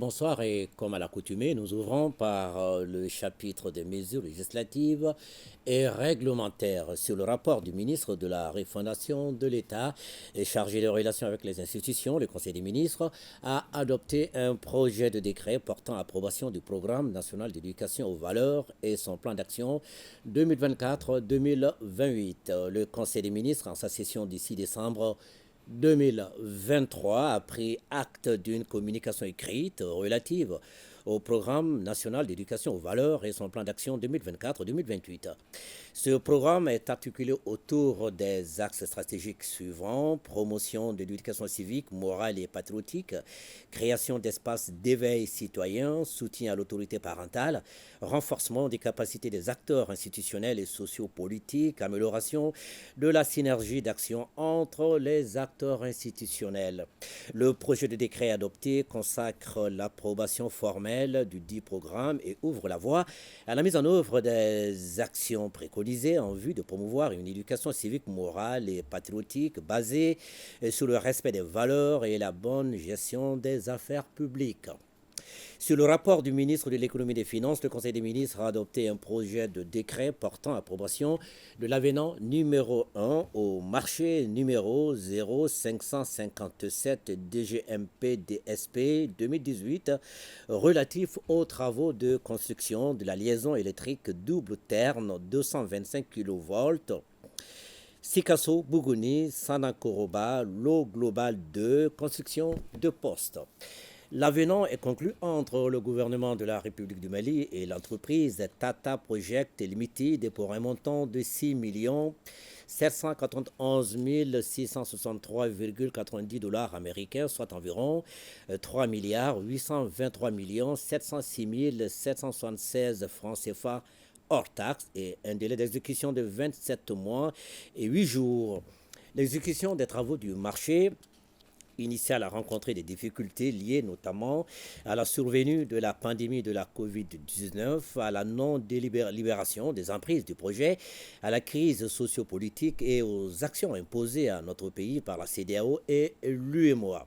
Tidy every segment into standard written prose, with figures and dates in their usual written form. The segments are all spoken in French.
Bonsoir et comme à l'accoutumée, nous ouvrons par le chapitre des mesures législatives et réglementaires sur le rapport du ministre de la Refondation de l'État et chargé des relations avec les institutions. Le Conseil des ministres a adopté un projet de décret portant approbation du programme national d'éducation aux valeurs et son plan d'action 2024-2028. Le Conseil des ministres, en sa session d'ici décembre 2023 a pris acte d'une communication écrite relative au programme national d'éducation aux valeurs et son plan d'action 2024-2028. Ce programme est articulé autour des axes stratégiques suivants: promotion de l'éducation civique, morale et patriotique, création d'espaces d'éveil citoyen, soutien à l'autorité parentale, renforcement des capacités des acteurs institutionnels et sociopolitiques, amélioration de la synergie d'action entre les acteurs institutionnels. Le projet de décret adopté consacre l'approbation formelle du dit programme et ouvre la voie à la mise en œuvre des actions préconisées en vue de promouvoir une éducation civique, morale et patriotique basée sur le respect des valeurs et la bonne gestion des affaires publiques. Sur le rapport du ministre de l'économie et des finances, le Conseil des ministres a adopté un projet de décret portant approbation de l'avenant numéro 1 au marché numéro 0557 DGMP DSP 2018 relatif aux travaux de construction de la liaison électrique double terne 225 kV Sikasso, Bougouni, Sanakoroba, L'eau globale 2, construction de postes. L'avenant est conclu entre le gouvernement de la République du Mali et l'entreprise Tata Project Limited pour un montant de 6 791 663,90 dollars américains, soit environ 3 823 706 776 francs CFA hors taxe et un délai d'exécution de 27 mois et 8 jours. L'exécution des travaux du marché initial a rencontré des difficultés liées notamment à la survenue de la pandémie de la COVID-19, à la non-délibération des emprises du projet, à la crise sociopolitique et aux actions imposées à notre pays par la CEDEAO et l'UEMOA.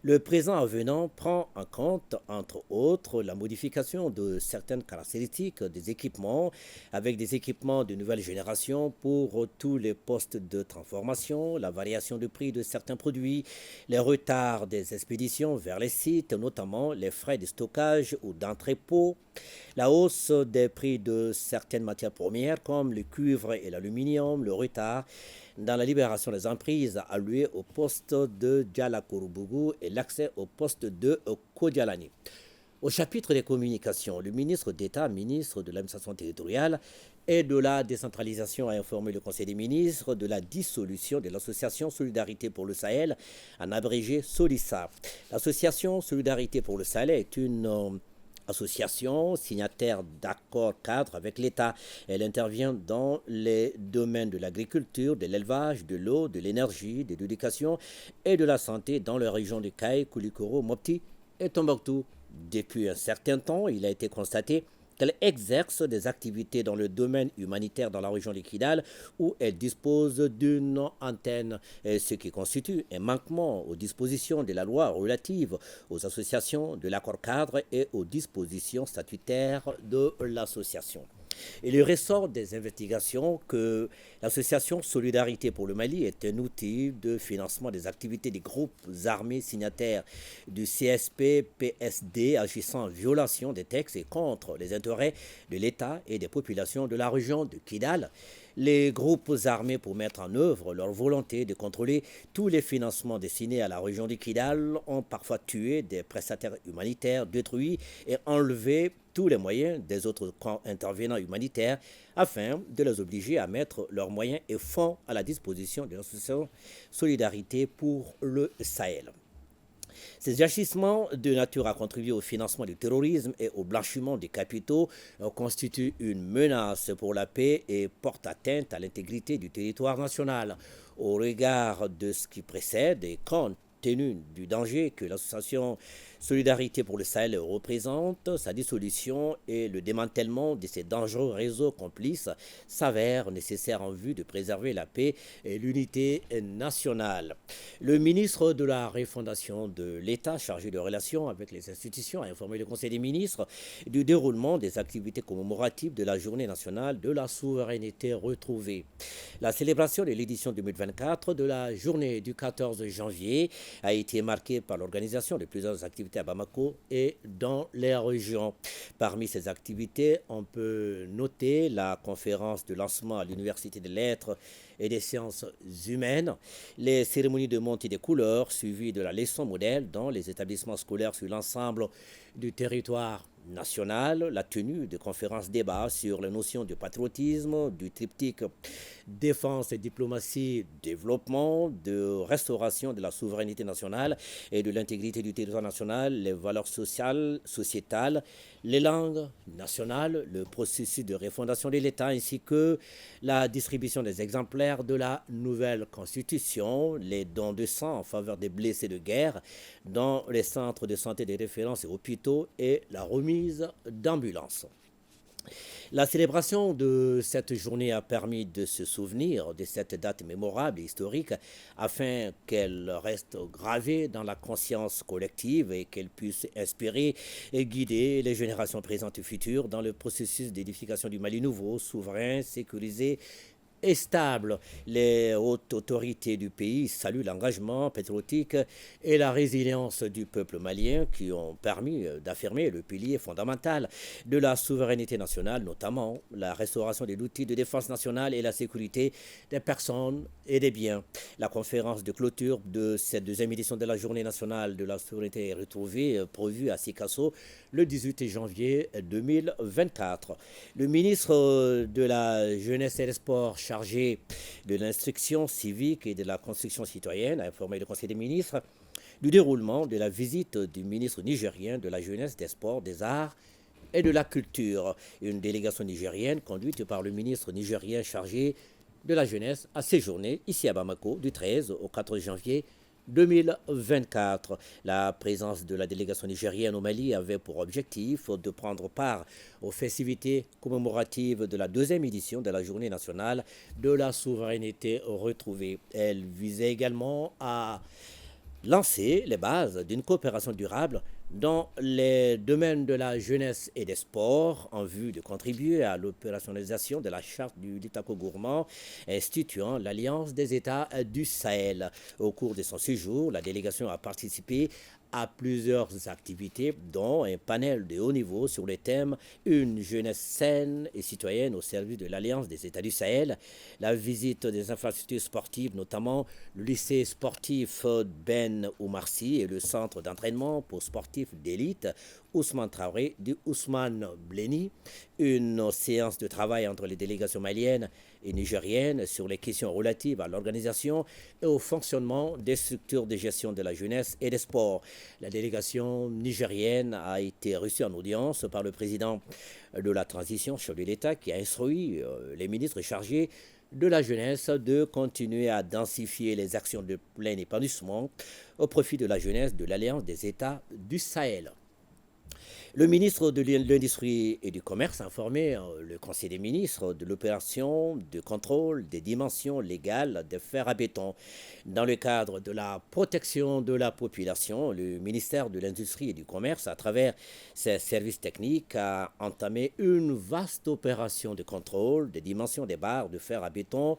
Le présent avenant prend en compte, entre autres, la modification de certaines caractéristiques des équipements, avec des équipements de nouvelle génération pour tous les postes de transformation, la variation de prix de certains produits, les retards des expéditions vers les sites, notamment les frais de stockage ou d'entrepôt, la hausse des prix de certaines matières premières comme le cuivre et l'aluminium, le retard dans la libération des emprises allouées au poste de Djalakourbougou et l'accès au poste de Kodialani. Au chapitre des communications, le ministre d'État, ministre de l'administration territoriale et de la décentralisation a informé le Conseil des ministres de la dissolution de l'association Solidarité pour le Sahel, en abrégé SOLISA. L'association Solidarité pour le Sahel est une association signataire d'accords cadres avec l'État. Elle intervient dans les domaines de l'agriculture, de l'élevage, de l'eau, de l'énergie, de l'éducation et de la santé dans les régions de Kaye, Koulikoro, Mopti et Tombouctou. Depuis un certain temps, il a été constaté qu'elle exerce des activités dans le domaine humanitaire dans la région de Kidal où elle dispose d'une antenne, ce qui constitue un manquement aux dispositions de la loi relative aux associations de l'accord cadre et aux dispositions statutaires de l'association. Il ressort des investigations que l'association Solidarité pour le Mali est un outil de financement des activités des groupes armés signataires du CSP-PSD agissant en violation des textes et contre les intérêts de l'État et des populations de la région de Kidal. Les groupes armés, pour mettre en œuvre leur volonté de contrôler tous les financements destinés à la région de Kidal, ont parfois tué des prestataires humanitaires, détruit et enlevé tous les moyens des autres camps intervenants humanitaires afin de les obliger à mettre leurs moyens et fonds à la disposition de l'association Solidarité pour le Sahel. Ces agissements de nature à contribuer au financement du terrorisme et au blanchiment des capitaux constituent une menace pour la paix et portent atteinte à l'intégrité du territoire national. Au regard de ce qui précède et compte tenu du danger que l'association Solidarité pour le Sahel représente sa dissolution et le démantèlement de ces dangereux réseaux complices s'avère nécessaire en vue de préserver la paix et l'unité nationale. Le ministre de la Refondation de l'État chargé de relations avec les institutions a informé le Conseil des ministres du déroulement des activités commémoratives de la Journée nationale de la souveraineté retrouvée. La célébration de l'édition 2024 de la journée du 14 janvier a été marquée par l'organisation de plusieurs activités à Bamako et dans les régions. Parmi ces activités, on peut noter la conférence de lancement à l'Université des lettres et des sciences humaines, les cérémonies de montée des couleurs suivies de la leçon modèle dans les établissements scolaires sur l'ensemble du territoire national, la tenue de conférences débats sur les notions de patriotisme, du triptyque défense et diplomatie, développement, de restauration de la souveraineté nationale et de l'intégrité du territoire national, les valeurs sociales, sociétales, les langues nationales, le processus de refondation de l'État ainsi que la distribution des exemplaires de la nouvelle constitution, les dons de sang en faveur des blessés de guerre dans les centres de santé de référence et hôpitaux et la remise d'ambulances. La célébration de cette journée a permis de se souvenir de cette date mémorable et historique afin qu'elle reste gravée dans la conscience collective et qu'elle puisse inspirer et guider les générations présentes et futures dans le processus d'édification du Mali nouveau, souverain, sécurisé et stable. Les hautes autorités du pays saluent l'engagement patriotique et la résilience du peuple malien qui ont permis d'affirmer le pilier fondamental de la souveraineté nationale, notamment la restauration des outils de défense nationale et la sécurité des personnes et des biens. La conférence de clôture de cette deuxième édition de la Journée nationale de la souveraineté est retrouvée prévue à Sikasso le 18 janvier 2024. Le ministre de la Jeunesse et des Sports chargé de l'instruction civique et de la construction citoyenne a informé le Conseil des ministres du déroulement de la visite du ministre nigérien de la Jeunesse, des Sports, des Arts et de la Culture. Une délégation nigérienne conduite par le ministre nigérien chargé de la Jeunesse a séjourné ici à Bamako du 13 au 14 janvier 2024. La présence de la délégation nigérienne au Mali avait pour objectif de prendre part aux festivités commémoratives de la deuxième édition de la Journée nationale de la souveraineté retrouvée. Elle visait également à lancer les bases d'une coopération durable dans les domaines de la jeunesse et des sports en vue de contribuer à l'opérationnalisation de la charte du Litako gourmand instituant l'Alliance des États du Sahel. Au cours de son séjour, la délégation a participé à plusieurs activités, dont un panel de haut niveau sur le thème Une jeunesse saine et citoyenne au service de l'Alliance des États du Sahel, la visite des infrastructures sportives, notamment le lycée sportif Ben Oumarsi et le centre d'entraînement pour sportifs d'élite Ousmane Traoré du Ousmane Bleni, une séance de travail entre les délégations maliennes et nigériennes sur les questions relatives à l'organisation et au fonctionnement des structures de gestion de la jeunesse et des sports. La délégation nigérienne a été reçue en audience par le président de la transition, chef de l'État, qui a instruit les ministres chargés de la jeunesse de continuer à densifier les actions de plein épanouissement au profit de la jeunesse de l'Alliance des États du Sahel. Le ministre de l'Industrie et du Commerce a informé le Conseil des ministres de l'opération de contrôle des dimensions légales des fers à béton. Dans le cadre de la protection de la population, le ministère de l'Industrie et du Commerce, à travers ses services techniques, a entamé une vaste opération de contrôle des dimensions des barres de fer à béton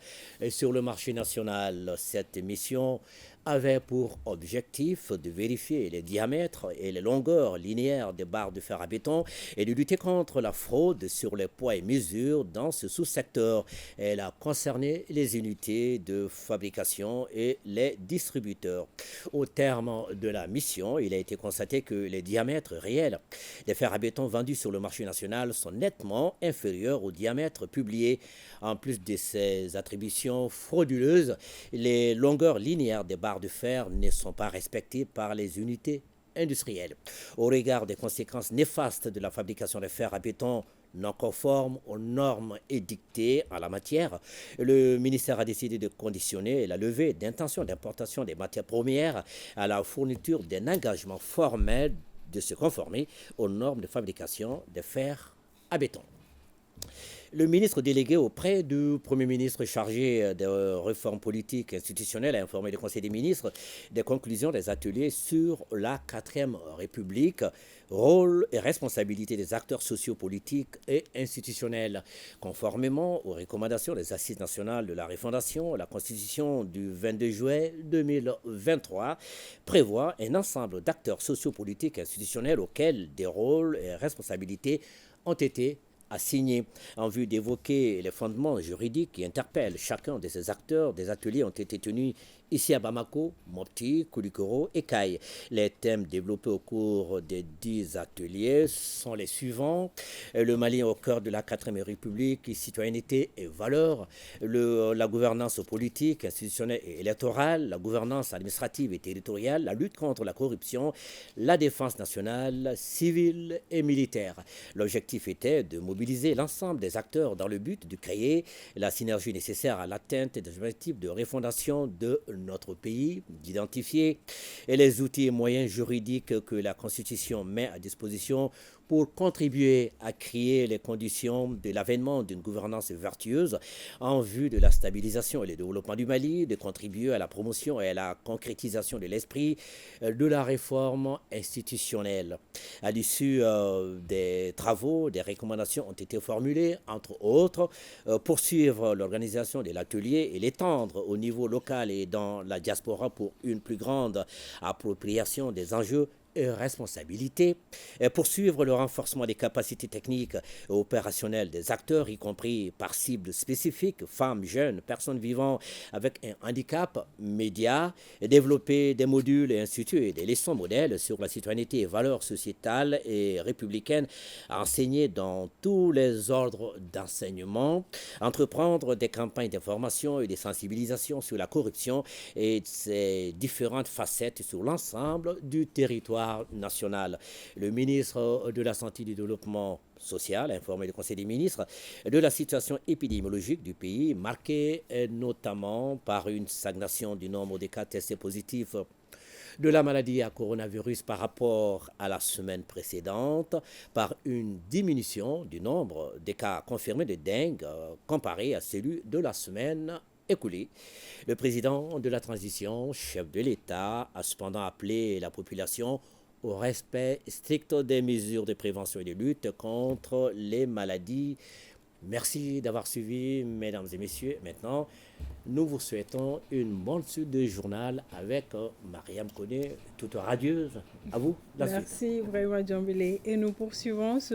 sur le marché national. Cette mission avait pour objectif de vérifier les diamètres et les longueurs linéaires des barres de fer à béton et de lutter contre la fraude sur les poids et mesures dans ce sous-secteur. Elle a concerné les unités de fabrication et les distributeurs. Au terme de la mission, il a été constaté que les diamètres réels des fers à béton vendus sur le marché national sont nettement inférieurs aux diamètres publiés. En plus de ces attributions frauduleuses, les longueurs linéaires des barres de fer ne sont pas respectées par les unités industrielles. Au regard des conséquences néfastes de la fabrication de fer à béton non conforme aux normes édictées en la matière, le ministère a décidé de conditionner la levée d'intention d'importation des matières premières à la fourniture d'un engagement formel de se conformer aux normes de fabrication de fer à béton. Le ministre délégué auprès du Premier ministre chargé des réformes politiques et institutionnelles a informé le Conseil des ministres des conclusions des ateliers sur la 4e République, rôle et responsabilité des acteurs sociopolitiques et institutionnels. Conformément aux recommandations des Assises nationales de la refondation, la Constitution du 22 juillet 2023 prévoit un ensemble d'acteurs sociopolitiques et institutionnels auxquels des rôles et responsabilités ont été assignés. En vue d'évoquer les fondements juridiques qui interpellent chacun de ces acteurs, des ateliers ont été tenus ici à Bamako, Mopti, Koulikoro et Caille. Les thèmes développés au cours des 10 ateliers sont les suivants. Le Mali au cœur de la 4e République, citoyenneté et valeurs, la gouvernance politique, institutionnelle et électorale, la gouvernance administrative et territoriale, la lutte contre la corruption, la défense nationale, civile et militaire. L'objectif était de mobiliser l'ensemble des acteurs dans le but de créer la synergie nécessaire à l'atteinte des objectifs de refondation de notre pays, d'identifier les outils et moyens juridiques que la Constitution met à disposition pour contribuer à créer les conditions de l'avènement d'une gouvernance vertueuse en vue de la stabilisation et le développement du Mali, de contribuer à la promotion et à la concrétisation de l'esprit de la réforme institutionnelle. À l'issue des travaux, des recommandations ont été formulées, entre autres, poursuivre l'organisation de l'atelier et l'étendre au niveau local et dans la diaspora pour une plus grande appropriation des enjeux et responsabilités, poursuivre le renforcement des capacités techniques et opérationnelles des acteurs, y compris par cibles spécifiques, femmes, jeunes, personnes vivant avec un handicap, médias, développer des modules et instituer des leçons modèles sur la citoyenneté et valeurs sociétales et républicaines à enseigner dans tous les ordres d'enseignement, entreprendre des campagnes d'information et de sensibilisation sur la corruption et ses différentes facettes sur l'ensemble du territoire national. Le ministre de la Santé et du Développement social a informé le Conseil des ministres de la situation épidémiologique du pays, marquée notamment par une stagnation du nombre de cas testés positifs de la maladie à coronavirus par rapport à la semaine précédente, par une diminution du nombre de cas confirmés de dengue comparé à celui de la semaine écoulée. Le président de la transition, chef de l'État, a cependant appelé la population au respect strict des mesures de prévention et de lutte contre les maladies. Merci d'avoir suivi, mesdames et messieurs. Maintenant, nous vous souhaitons une bonne suite de journal avec Mariam Koné, toute radieuse. À vous. Merci vraiment, Djambélé. Et nous poursuivons